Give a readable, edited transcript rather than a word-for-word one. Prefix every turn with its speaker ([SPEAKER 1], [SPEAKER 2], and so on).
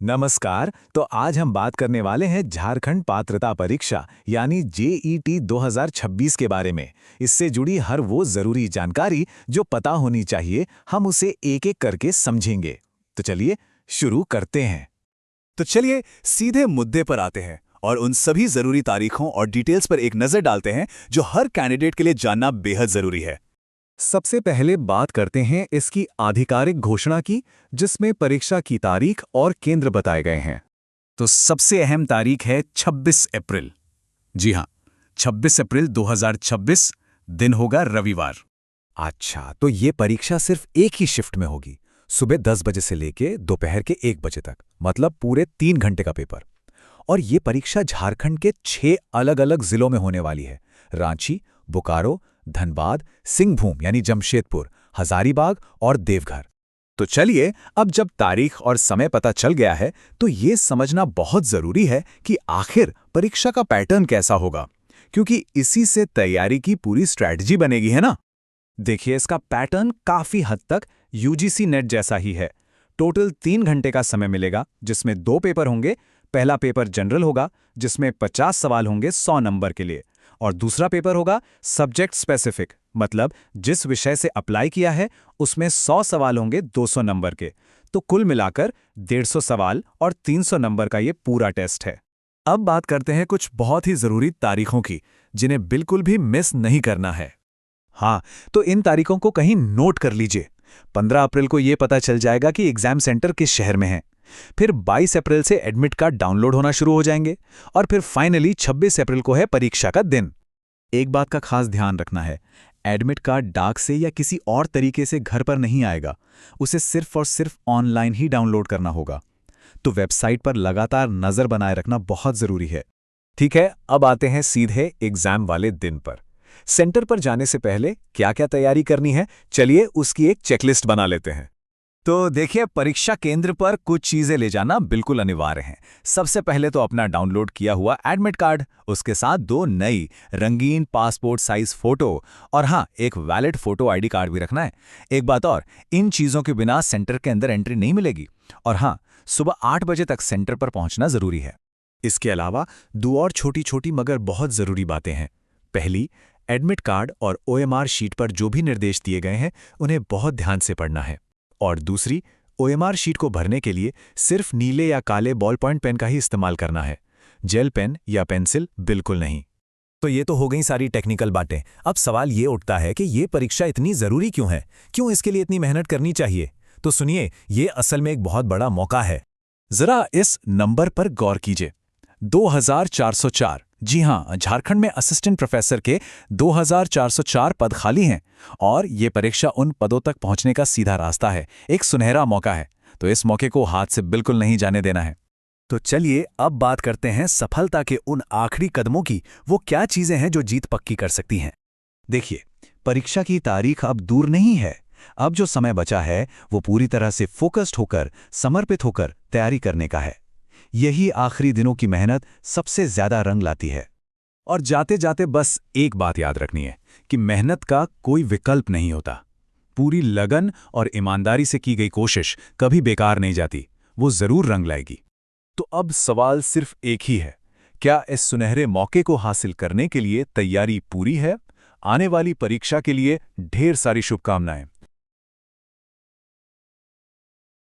[SPEAKER 1] नमस्कार। तो आज हम बात करने वाले हैं झारखंड पात्रता परीक्षा यानी जेईटी 2026 के बारे में। इससे जुड़ी हर वो जरूरी जानकारी जो पता होनी चाहिए, हम उसे एक-एक करके समझेंगे। तो चलिए शुरू करते हैं।
[SPEAKER 2] तो चलिए सीधे मुद्दे पर आते हैं और उन सभी जरूरी तारीखों और डिटेल्स पर एक नजर डालते हैं जो हर कैंडिडेट के लिए जानना बेहद जरूरी है।
[SPEAKER 3] सबसे पहले बात करते हैं इसकी आधिकारिक घोषणा की, जिसमें परीक्षा की तारीख और केंद्र बताए गए हैं।
[SPEAKER 2] तो सबसे अहम तारीख है 26 अप्रैल। जी हाँ, 26 अप्रैल 2026, दिन होगा रविवार।
[SPEAKER 3] अच्छा, तो ये परीक्षा सिर्फ एक ही शिफ्ट में होगी, सुबह 10 बजे से लेके दोपहर के 1 बजे तक, मतलब पूरे 3 घंटे का पेपर। और ये परीक्षा झारखंड के 6 अलग-अलग जिलों में होने वाली है: रांची, बोकारो, धनबाद, सिंहभूम यानी जमशेदपुर, हजारीबाग और देवघर। तो चलिए, अब जब तारीख और समय पता चल गया है, तो ये समझना बहुत जरूरी है कि आखिर परीक्षा का पैटर्न कैसा होगा, क्योंकि इसी से तैयारी की पूरी स्ट्रैटेजी बनेगी, है ना? देखिए, इसका पैटर्न काफी हद तक यूजीसी नेट जैसा ही है। टोटल 3 घंटे का समय मिलेगा, जिसमें 2 पेपर होंगे। पहला पेपर जनरल होगा, जिसमें 50 सवाल होंगे 100 नंबर के लिए, और दूसरा पेपर होगा सब्जेक्ट स्पेसिफिक, मतलब जिस विषय से अप्लाई किया है उसमें 100 सवाल होंगे 200 नंबर के। तो कुल मिलाकर 150 सवाल और 300 नंबर का ये पूरा टेस्ट है।
[SPEAKER 2] अब बात करते हैं कुछ बहुत ही जरूरी तारीखों की, जिन्हें बिल्कुल भी मिस नहीं करना है।
[SPEAKER 3] हाँ, तो इन तारीखों को कहीं नोट कर लीजिए। 15 अप्रैल को ये पता चल जाएगा कि एग्जाम सेंटर किस शहर में है। फिर 22 अप्रैल से एडमिट कार्ड डाउनलोड होना शुरू हो जाएंगे, और फिर फाइनली 26 अप्रैल को है परीक्षा का दिन। एक बात का खास ध्यान रखना है, एडमिट कार्ड डाक से या किसी और तरीके से घर पर नहीं आएगा, उसे सिर्फ और सिर्फ ऑनलाइन ही डाउनलोड करना होगा। तो वेबसाइट पर लगातार नजर बनाए रखना बहुत जरूरी है। ठीक है, अब आते हैं सीधे एग्जाम वाले दिन पर। सेंटर पर जाने से पहले क्या क्या तैयारी करनी है, चलिए उसकी एक चेकलिस्ट बना लेते हैं।
[SPEAKER 2] तो देखिए, परीक्षा केंद्र पर कुछ चीजें ले जाना बिल्कुल अनिवार्य है। सबसे पहले तो अपना डाउनलोड किया हुआ एडमिट कार्ड, उसके साथ 2 नई रंगीन पासपोर्ट साइज फोटो, और हाँ, एक वैलिड फोटो आईडी कार्ड भी रखना है। एक बात और, इन चीजों के बिना सेंटर के अंदर एंट्री नहीं मिलेगी। और हाँ, सुबह 8 बजे तक सेंटर पर पहुंचना जरूरी है।
[SPEAKER 3] इसके अलावा 2 और छोटी छोटी मगर बहुत जरूरी बातें हैं। पहली, एडमिट कार्ड और ओएमआर शीट पर जो भी निर्देश दिए गए हैं उन्हें बहुत ध्यान से पढ़ना है। और दूसरी, ओएमआर शीट को भरने के लिए सिर्फ नीले या काले बॉल पॉइंट पेन का ही इस्तेमाल करना है, जेल पेन या पेंसिल बिल्कुल नहीं।
[SPEAKER 2] तो ये तो हो गई सारी टेक्निकल बातें। अब सवाल ये उठता है कि ये परीक्षा इतनी जरूरी क्यों है, क्यों इसके लिए इतनी मेहनत करनी चाहिए? तो सुनिए, ये असल में एक बहुत बड़ा मौका है।
[SPEAKER 3] जरा इस नंबर पर गौर कीजिए, 2404। जी हाँ, झारखंड में असिस्टेंट प्रोफेसर के 2404 पद खाली हैं, और ये परीक्षा उन पदों तक पहुंचने का सीधा रास्ता है, एक सुनहरा मौका है। तो इस मौके को हाथ से बिल्कुल नहीं जाने देना है।
[SPEAKER 2] तो चलिए, अब बात करते हैं सफलता के उन आखिरी कदमों की। वो क्या चीजें हैं जो जीत पक्की कर सकती हैं?
[SPEAKER 3] देखिए, परीक्षा की तारीख अब दूर नहीं है। अब जो समय बचा है वो पूरी तरह से फोकस्ड होकर, समर्पित होकर तैयारी करने का है। यही आखिरी दिनों की मेहनत सबसे ज्यादा रंग लाती है। और जाते जाते बस एक बात याद रखनी है कि मेहनत का कोई विकल्प नहीं होता। पूरी लगन और ईमानदारी से की गई कोशिश कभी बेकार नहीं जाती, वो जरूर रंग लाएगी। तो अब सवाल सिर्फ एक ही है, क्या इस सुनहरे मौके को हासिल करने के लिए तैयारी पूरी है? आने वाली परीक्षा के लिए ढेर सारी शुभकामनाएं।